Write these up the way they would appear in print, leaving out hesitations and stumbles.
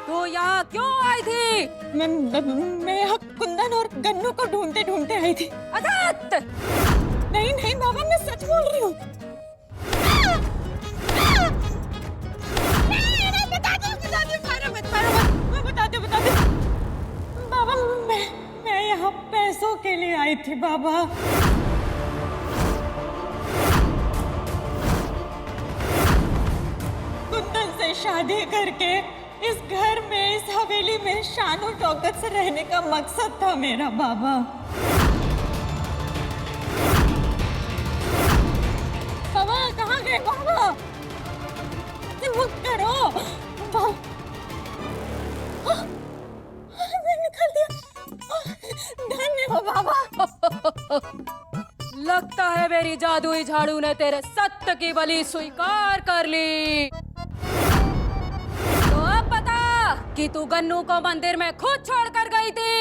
तू यहाँ क्यों आई थी? मैं यहाँ कुंदन और गन्नू को ढूंढते ढूंढते आई थी। अदत! नहीं नहीं बाबा, मैं सच बोल रही हूँ। बताती हूँ बाबा, मैं यहाँ पैसों के लिए आई थी बाबा। कुंदन से शादी करके इस घर में, इस हवेली में शानो शौकत से रहने का मकसद था मेरा बाबा। बाबा कहाँ गए बाबा? मुक्त करो बाबा। निकाल दिया, धन्य हो बाबा। लगता है मेरी जादुई झाड़ू ने तेरे सत्य की बलि स्वीकार कर ली। तो अब बता कि तू गन्नू को मंदिर में खुद छोड़कर गई थी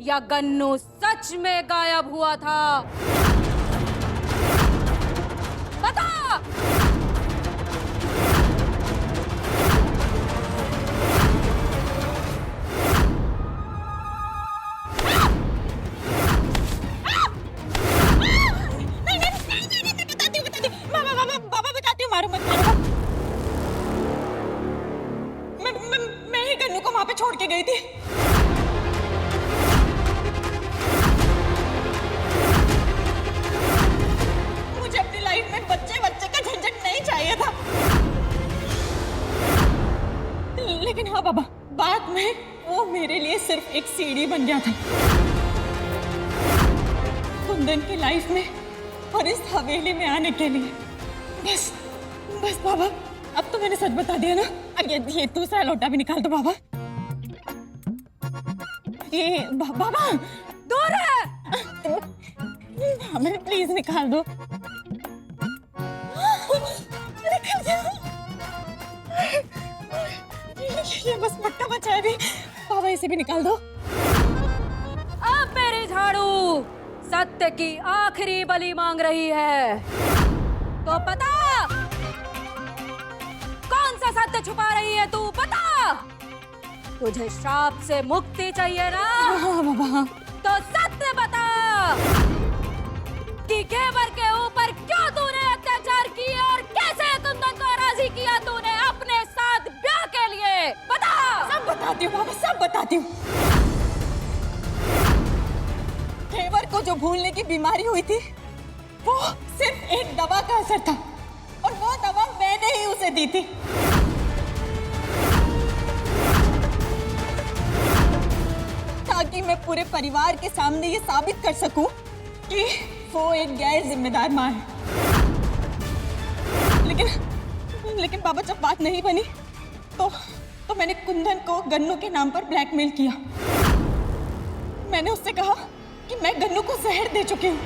या गन्नू सच में गायब हुआ था? बता। मैं ही गन्नू को वहां पे छोड़ के गई थी। मुझे अपनी लाइफ में बच्चे का झंझट नहीं चाहिए था। लेकिन हाँ बाबा, बाद में वो मेरे लिए सिर्फ एक सीढ़ी बन गया था कुंदन की लाइफ में और इस हवेली में आने के लिए। बस बाबा, अब तो मैंने सच बता दिया ना। अब ये दूसरा लोटा भी निकाल दो बाबा। ये बाबा दूर है। हमें प्लीज निकाल दो। निकाल दो। ये बस मट्टा बचा है अभी। बाबा इसे भी निकाल दो। अब मेरी झाड़ू सत्य की आखिरी बलि मांग रही है। तो पता कौन सा सत्य छुपा रही है तू? बता। तुझे श्राप से मुक्ति चाहिए ना? हाँ बाबा। तो सत्य बता कि घेवर के ऊपर क्यों तूने अत्याचार किए और कैसे कुंदन को राजी किया तूने अपने साथ ब्याह के लिए? बता। सब बताती हूँ बाबा, सब बताती हूँ। घेवर को जो भूलने की बीमारी हुई थी वो सिर्फ एक दवा का असर था और वो दवा मैंने ही उसे दी थी। ताकि मैं पूरे परिवार के सामने ये साबित कर सकूं कि वो एक गैर जिम्मेदार माँ है। लेकिन बाबा जब बात नहीं बनी तो मैंने कुंदन को गन्नू के नाम पर ब्लैकमेल किया। मैंने उससे कहा कि मैं गन्नू को जहर दे चुकी हूँ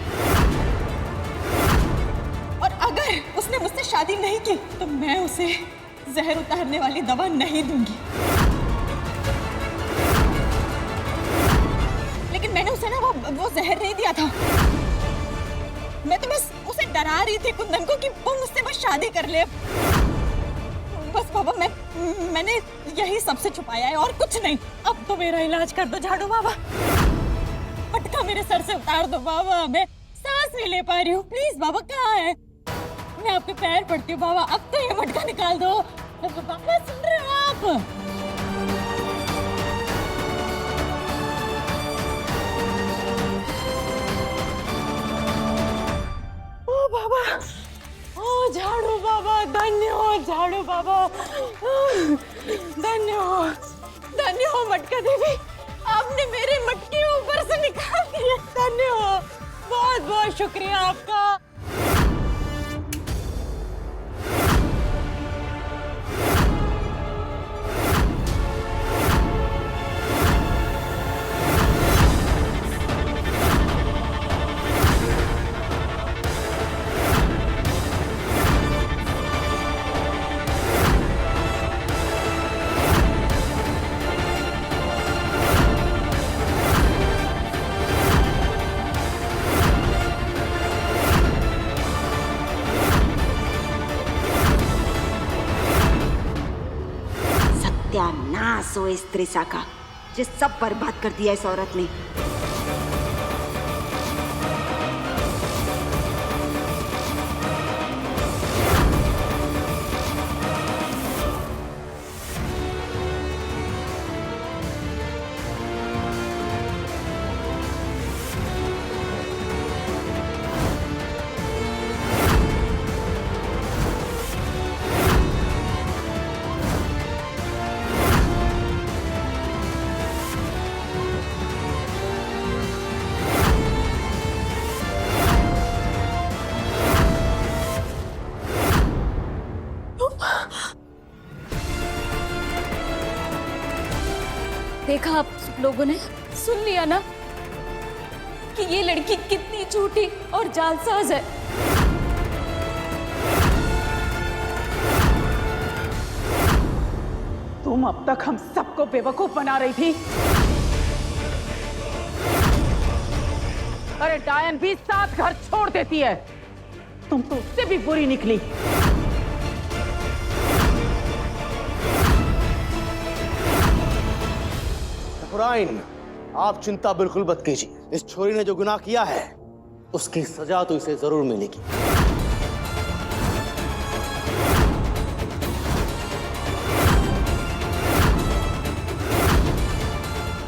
और अगर उसने मुझसे शादी नहीं की तो मैं उसे जहर उतारने वाली दवा नहीं दूंगी। लेकिन मैंने उसे ना वो जहर नहीं दिया था। मैं तो बस उसे डरा रही थी कुंदन को कि वो मुझसे बस शादी कर ले। बस बाबा, मैंने यही सबसे छुपाया है और कुछ नहीं। अब तो मेरा इलाज कर दो झाड़ू बाबा। मटका मेरे सर से उतार दो बाबा। मैं सांस नहीं ले पा रही हूँ। प्लीज बाबा, कहाँ है? मैं आपके पैर पड़ती हूँ बाबा, अब तो ये मटका निकाल दो। बाबा सुन रहे हो आप? ओ बाबा, ओ झाड़ू बाबा, धन्य हो झाड़ू बाबा, धन्य हो मटका देवी। आपने मेरे मटके ऊपर से निकाल दिया। धन्य हो, बहुत बहुत शुक्रिया आपका। सत्यानाश हो इस त्रिशा का, जो सब बर्बाद कर दिया इस औरत ने। देखा आप लोगों ने, सुन लिया ना कि ये लड़की कितनी झूठी और जालसाज है। तुम अब तक हम सबको बेवकूफ बना रही थी। अरे डायन भी 7 घर छोड़ देती है, तुम तो उससे भी बुरी निकली। ज़फ़राइन, आप चिंता बिल्कुल मत कीजिए। इस छोरी ने जो गुनाह किया है उसकी सजा तो इसे जरूर मिलेगी।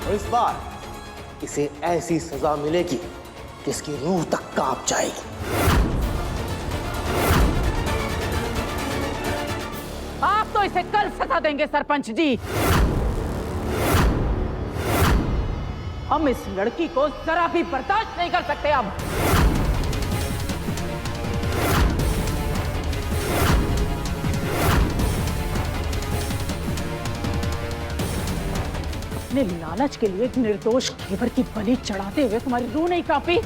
और इस बार इसे ऐसी सजा मिलेगी कि इसकी रूह तक कांप जाएगी। आप तो इसे कल सजा देंगे सरपंच जी। हम इस लड़की को जरा भी बर्दाश्त नहीं कर सकते अब। अपने लालच के लिए एक निर्दोष घेवर की बलि चढ़ाते हुए तुम्हारी रूह नहीं कांपी?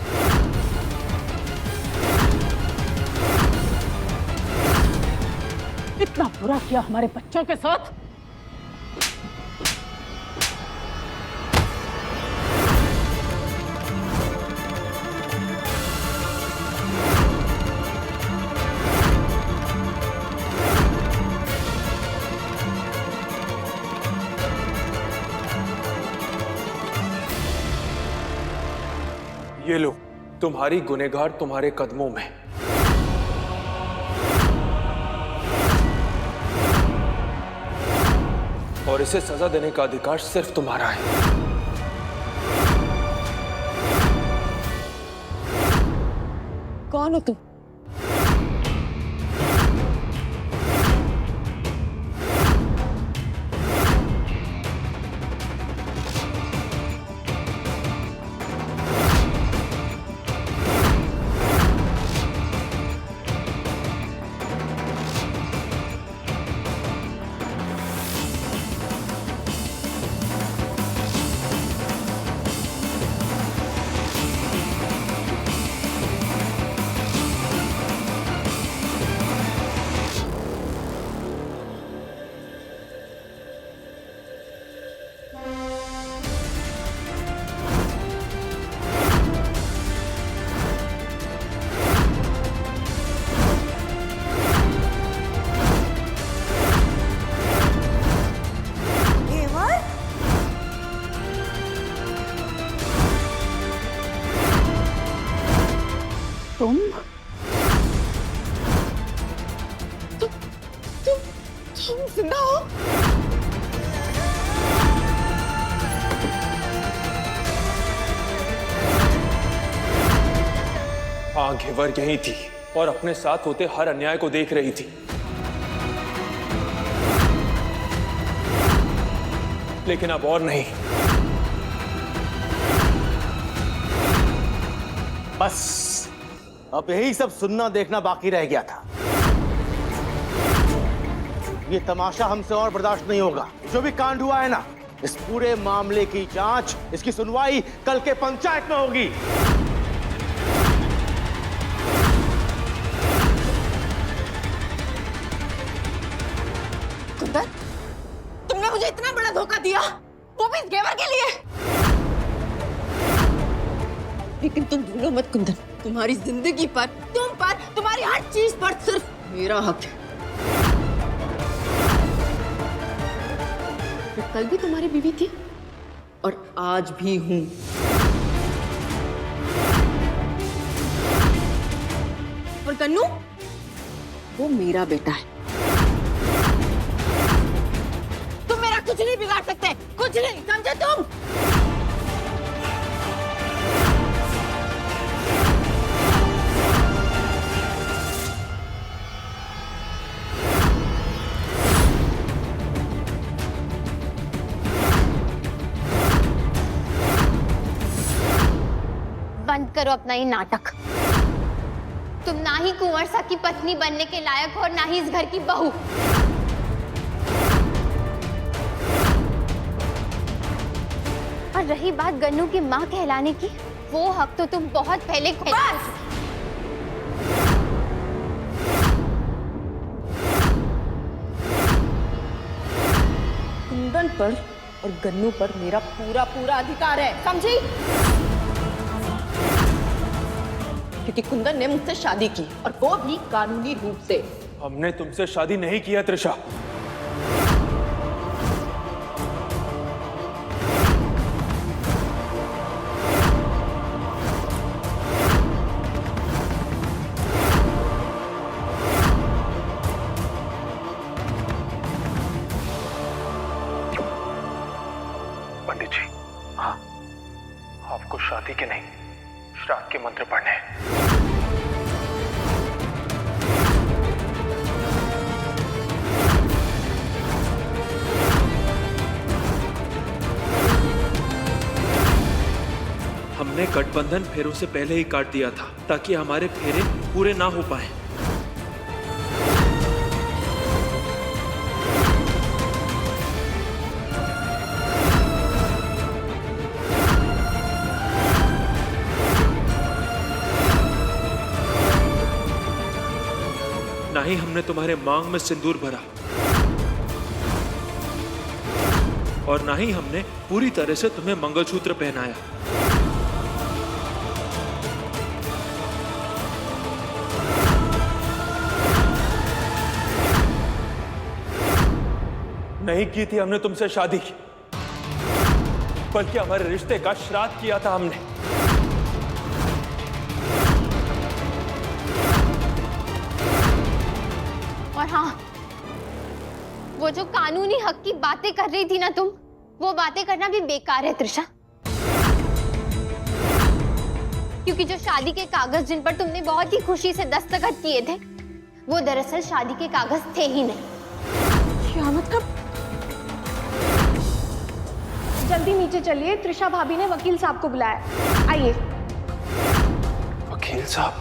इतना बुरा किया हमारे बच्चों के साथ। ये लो, तुम्हारी गुनहगार तुम्हारे कदमों में। और इसे सजा देने का अधिकार सिर्फ तुम्हारा है। कौन हो तुम? तुम जिंदा हो? हाँ, घेवर यही थी और अपने साथ होते हर अन्याय को देख रही थी। लेकिन अब और नहीं। बस अब यही सब सुनना देखना बाकी रह गया था। ये तमाशा हमसे और बर्दाश्त नहीं होगा। जो भी कांड हुआ है ना, इस पूरे मामले की जांच, इसकी सुनवाई कल के पंचायत में होगी। कुंदन, तुमने मुझे इतना बड़ा धोखा दिया, वो भी इस घेवर के लिए। लेकिन तुम भूलो मत कुंदन, तुम्हारी जिंदगी पर, तुम पर, तुम्हारी हर चीज पर सिर्फ मेरा हक है। कल भी तुम्हारी बीवी थी और आज भी हूं। और कन्नू, वो मेरा बेटा है। तुम मेरा कुछ नहीं बिगाड़ सकते, कुछ नहीं, समझे तुम? बंद करो अपना ये नाटक। तुम ना ही कुंवर सा की पत्नी बनने के लायक हो और ना ही इस घर की बहू। और रही बात गन्नू की माँ कहलाने की, वो हक तो तुम बहुत पहले खो चुकी। कुंदन पर और गन्नू पर मेरा पूरा पूरा अधिकार है, समझी? क्योंकि कुंदन ने मुझसे शादी की और वो भी कानूनी रूप से। हमने तुमसे शादी नहीं किया त्रिशा। पंडित जी, हाँ, आपको शादी के नहीं, श्राद्ध के मंत्र पढ़ने हैं। हमने गठबंधन फेरों से पहले ही काट दिया था ताकि हमारे फेरे पूरे ना हो पाए। ना ही हमने तुम्हारे मांग में सिंदूर भरा और ना ही हमने पूरी तरह से तुम्हें मंगलसूत्र पहनाया। नहीं की थी हमने तुमसे शादी, बल्कि हमारे रिश्ते का श्राद्ध किया था हमने। और हाँ, वो जो कानूनी हक की बातें कर रही थी ना तुम, वो बातें करना भी बेकार है त्रिशा। क्योंकि जो शादी के कागज जिन पर तुमने बहुत ही खुशी से दस्तखत किए थे, वो दरअसल शादी के कागज थे ही नहीं। क्या मतलब? जल्दी नीचे चलिए, त्रिशा भाभी ने वकील साहब को बुलाया। आइए। वकील साहब?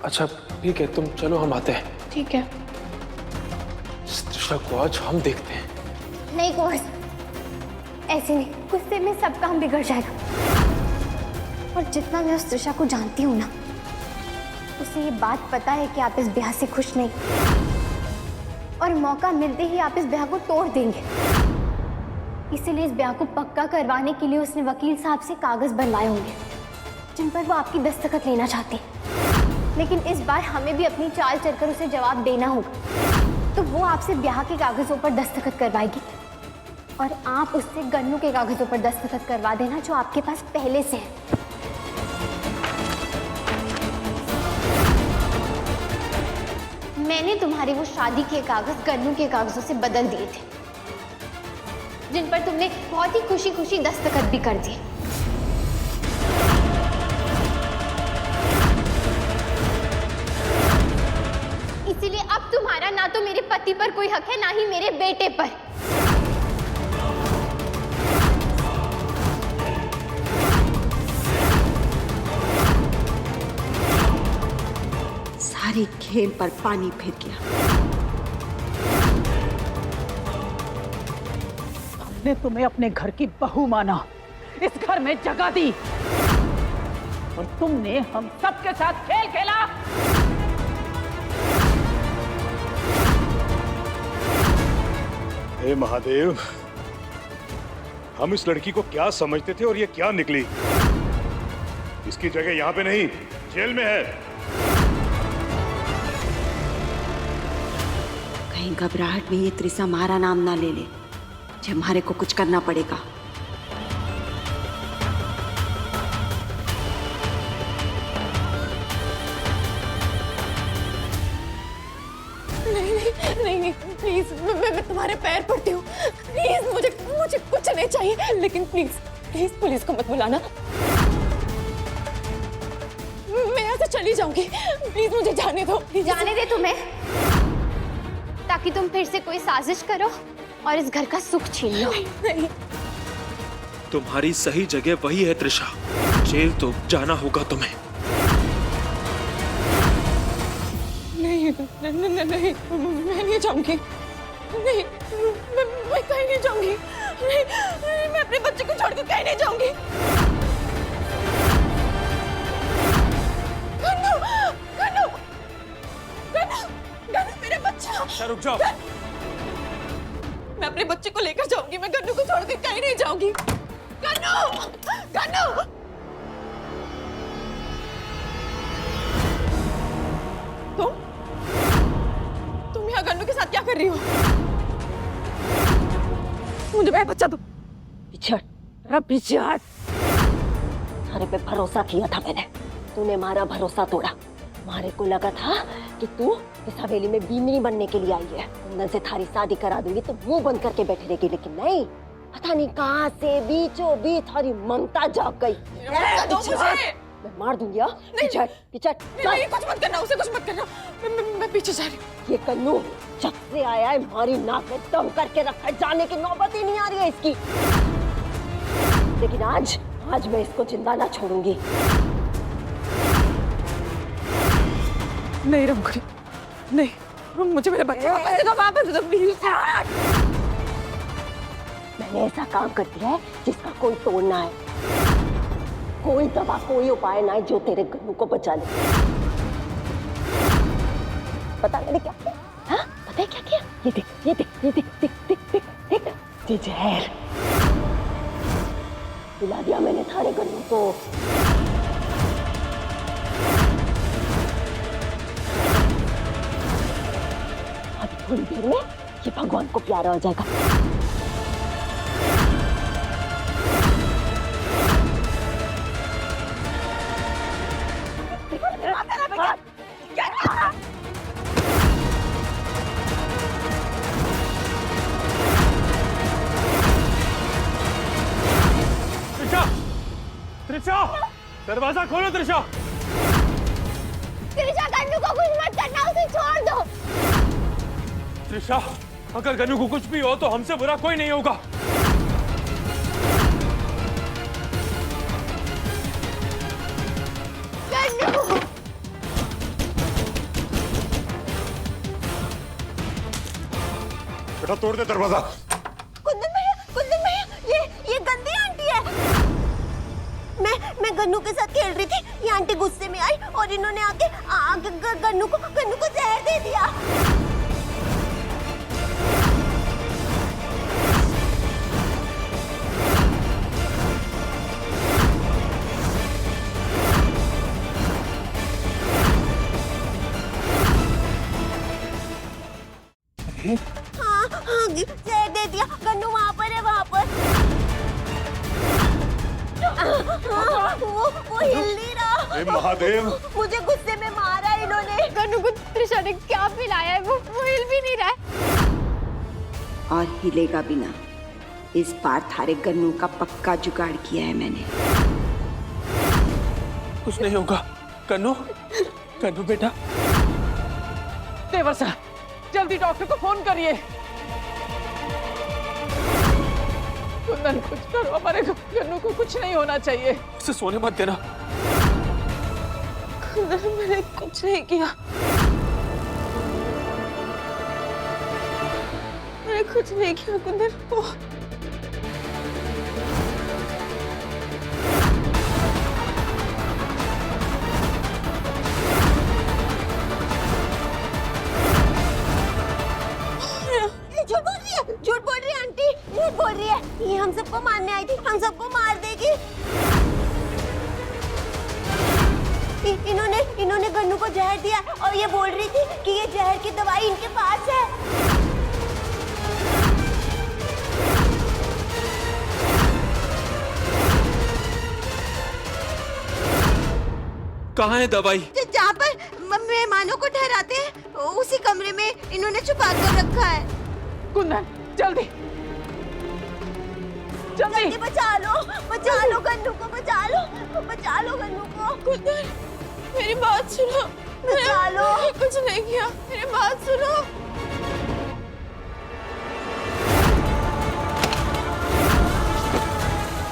अच्छा ठीक है, तुम चलो, हम आते हैं। ठीक है। त्रिशा को आज हम देखते हैं। नहीं कुंवर, ऐसे नहीं, गुस्से में सब काम बिगड़ जाएगा। और जितना मैं उस त्रिशा को जानती हूँ ना, उसे ये बात पता है कि आप इस ब्याह से खुश नहीं, और मौका मिलते ही आप इस ब्याह को तोड़ देंगे। इसीलिए इस ब्याह को पक्का करवाने के लिए उसने वकील साहब से कागज बनवाए होंगे जिन पर वो आपकी दस्तखत लेना चाहती है। लेकिन इस बार हमें भी अपनी चाल चलकर उसे जवाब देना होगा। तो वो आपसे ब्याह के कागजों पर दस्तखत करवाएगी और आप उससे गन्नू के कागजों पर दस्तखत करवा देना जो आपके पास पहले से है। मैंने तुम्हारे वो शादी के कागज गन्नू के कागजों से बदल दिए थे, जिन पर तुमने बहुत ही खुशी खुशी दस्तखत भी कर दिए। इसीलिए अब तुम्हारा ना तो मेरे पति पर कोई हक है, ना ही मेरे बेटे पर। सारे खेल पर पानी फिर गया। हमने तुम्हें अपने घर की बहू माना, इस घर में जगह दी, और तुमने हम सबके साथ खेल खेला। हे महादेव, हम इस लड़की को क्या समझते थे और ये क्या निकली? इसकी जगह यहाँ पे नहीं, जेल में है। कहीं घबराहट में ये त्रिशा हमारा नाम ना ले ले, जब हमारे को कुछ करना पड़ेगा। नहीं प्लीज, मैं तुम्हारे पैर पड़ती हूँ। प्लीज मुझे कुछ नहीं चाहिए, लेकिन प्लीज पुलिस को मत बुलाना। मैं यहाँ से चली जाऊंगी, प्लीज मुझे जाने दो। जाने दे तुम्हें, ताकि तुम फिर से कोई साजिश करो और इस घर का सुख छीन लो। नहीं, तुम्हारी सही जगह वही है त्रिशा, जेल तो जाना होगा तुम्हें। नहीं, मैं नहीं जाऊंगी। नहीं, मैं कहीं नहीं जाऊंगी। नहीं, मैं अपने बच्चे को छोड़कर कहीं नहीं जाऊंगी। गन्नू, मेरा बच्चा। रुक जाओ। मैं अपने बच्चे को लेकर जाऊंगी, मैं गन्नू को छोड़कर कहीं नहीं जाऊंगी। गन्नू! तुम यहाँ गन्नू के साथ क्या कर रही हो? मुझे मेरा बच्चा दो। पीछे हट। तुम्हारे पे भरोसा किया था मैंने, तूने हमारा भरोसा तोड़ा। हमारे को लगा था कि तू इस हवेली में बीमनी बनने के लिए आई है, कुंदन से थारी शादी करा दूंगी तो मुंह बंद करके बैठे रहेगी, लेकिन नहीं, पता नहीं कहाँ से बीचों बीच थारी ममता जाग गई। मैं मार दूंगी। पीछे नहीं, कुछ मत करना, उसे कुछ मत करना। मैं पीछे जा रही हूँ। ये कन्नू जब से आया है हमारी नाक में दम करके रखा है, जाने की नौबत ही नहीं आ रही है इसकी। लेकिन आज मैं इसको जिंदा ना छोड़ूंगी। नहीं रमकुरी, नहीं, मुझे मेरे बच्चे वापस दो प्लीज। मैंने ऐसा काम कर दिया है जिसका कोई तोड़ ना है, कोई दवा कोई उपाय ना है जो तेरे गन्नू को बचा ले। पता मैंने क्या किया? हाँ, पता है क्या किया? ये देख, ये जहर पिला दिया मैंने थारे गन्नू को। अभी थोड़ी देर में ये भगवान को प्यारा हो जाएगा। त्रिशा, दरवाजा खोलो त्रिशा। त्रिशा, गन्नू को कुछ मत करना, उसे छोड़ दो। त्रिशा, अगर गन्नू को कुछ भी हो तो हमसे बुरा कोई नहीं होगा। गन्नू! बेटा तोड़ दे दरवाजा। कुंदन भैया, ये गंदी आंटी है। मैं गन्नू के साथ खेल रही थी, ये आंटी गुस्से में आई और इन्होंने आके गन्नू को जहर दे दिया। हाँ, जहर दे दिया। गन्नू वहाँ पर है, वहाँ पर। वो हिल नहीं रहा। महादेव, मुझे गुस्से में मारा इन्होंने। गन्नू को त्रिशा ने क्या पिलाया है, वो हिल भी नहीं रहा है। और हिलेगा भी ना। इस बार थारे गन्नू का पक्का जुगाड़ किया है मैंने। कुछ नहीं होगा। गन्नू बेटा। देवर साहब, जल्दी डॉक्टर को फोन करिए। कुंदन, कुछ करो, हमारे गन्नू को कुछ नहीं होना चाहिए। उसे सोने मत देना। कुंदन, मैंने कुछ नहीं किया। मैंने कुछ नहीं किया कुंदन। झूठ बोल रही है आंटी, झूठ बोल रही है। ये हम सबको मारने आई थी, हम सबको मार देगी। इन्होंने गन्नू को जहर दिया और ये बोल रही थी कि ये जहर की दवाई इनके पास है। कहाँ है दवाई? जहाँ पर मेहमानों को ठहराते हैं उसी कमरे में इन्होंने छुपा कर रखा है। कुंदन जल्दी जल्दी जल्दी बचा लो गन्नू को, बचा लो गन्नू को। कुंदन मेरी बात सुनो, बचा लो। मैंने कुछ नहीं किया, मेरी बात सुनो।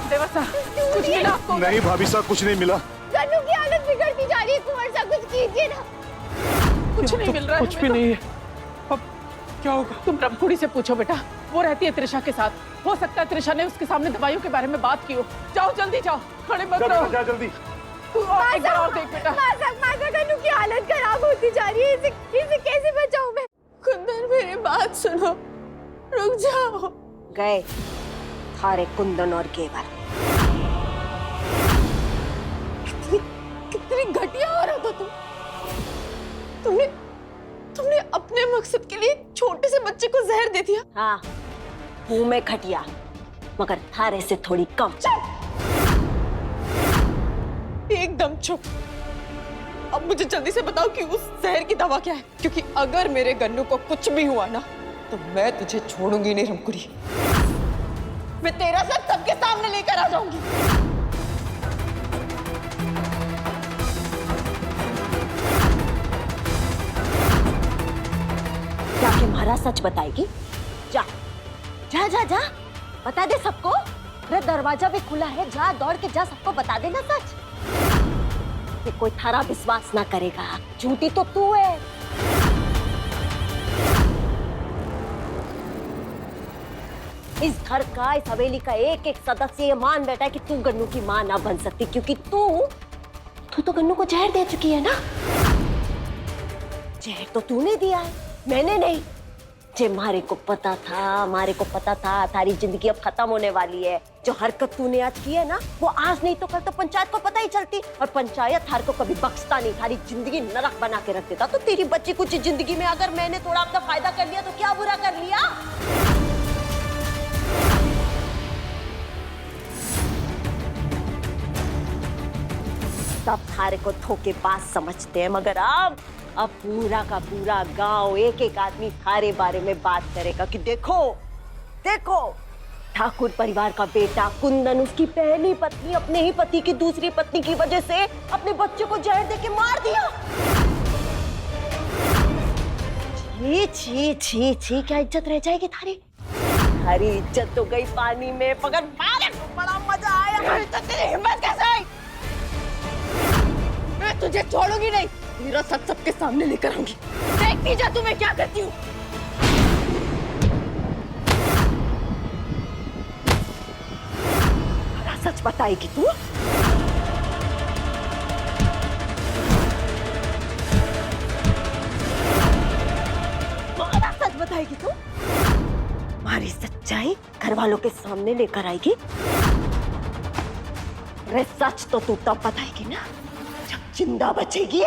देवसा कुछ मिला आपको? नहीं भाभी साहब, कुछ नहीं मिला। गन्नू की हालत बिगड़ती जा रही है, कुंवर साहब कुछ कीजिए ना। कुछ नहीं मिल रहा है, कुछ भी नहीं है। अब क्या होगा? तुम ब्रह्मकुड़ी से पूछो बेटा, वो रहती है त्रिशा के साथ। हो सकता है त्रिशा ने उसके सामने दवाइयों के बारे में बात की हो। जाओ जल्दी जाओ, खड़े मत रहो। जा जल्दी। तू और एक बार और देख बेटा। माता गन्नू की हालत खराब होती जा रही है, इसे कैसे बचाऊं मैं? कुंदन मेरी बात सुनो, रुक जाओ। गए थारे कुंदन और केवल। कितनी घटिया औरत हो तुम। तुमने अपने मकसद के लिए छोटे से बच्चे को जहर दे दिया। हाँ, मुंह में खटिया, मगर थारे से थोड़ी कम। एकदम चुप। अब मुझे जल्दी से बताओ कि उस जहर की दवा क्या है, क्योंकि अगर मेरे गन्नू को कुछ भी हुआ ना तो मैं तुझे छोड़ूंगी नहीं रमकुड़ी। मैं तेरा सर सबके सामने लेकर आ जाऊंगी। जाके महाराज सच बताएगी। जा जा जा जा, बता दे सबको। अरे दरवाजा भी खुला है, जा दौड़ के जा, सबको बता देना सच। ये कोई थारा विश्वास ना करेगा, झूठी तो तू है। इस घर का, इस हवेली का एक एक सदस्य ये मान बैठा है कि तू गन्नू की मां ना बन सकती, क्योंकि तू तो गन्नू को जहर दे चुकी है ना। जहर तो तूने दिया है, मैंने नहीं। जे मारे को पता था तारी जिंदगी अब खत्म होने वाली है। जो हरकत तूने आज की है ना, वो आज नहीं तो कल तो पंचायत को पता ही चलती, और पंचायत थार को कभी बख्शता नहीं, थारी जिंदगी नरक बना के रख देता। तो तेरी बच्ची कुछ जिंदगी में अगर मैंने थोड़ा अपना फायदा कर लिया तो क्या बुरा कर लिया? सब थारे को धोखेबाज समझते हैं, मगर अब पूरा का पूरा गांव, एक एक आदमी थारे बारे में बात करेगा कि देखो ठाकुर परिवार का बेटा कुंदन, उसकी पहली पत्नी अपने ही पति की दूसरी पत्नी की वजह से अपने बच्चे को जहर देके मार दिया। छी छी छी छी, क्या इज्जत रह जाएगी थारी? थारी इज्जत तो गई पानी में, मगर मारे को बड़ा मजा आया। तो तेरी हिम्मत कैसे आई? मैं तुझे छोड़ूंगी नहीं, तेरा सच सबके सामने लेकर आऊंगी। देखती जा तुम्हें क्या करती हूँ। सच बताएगी तू? सच बताएगी तू? हमारी सच्चाई घर वालों के सामने लेकर आएगी। अरे सच तो तू तब बताएगी ना जब जिंदा बचेगी।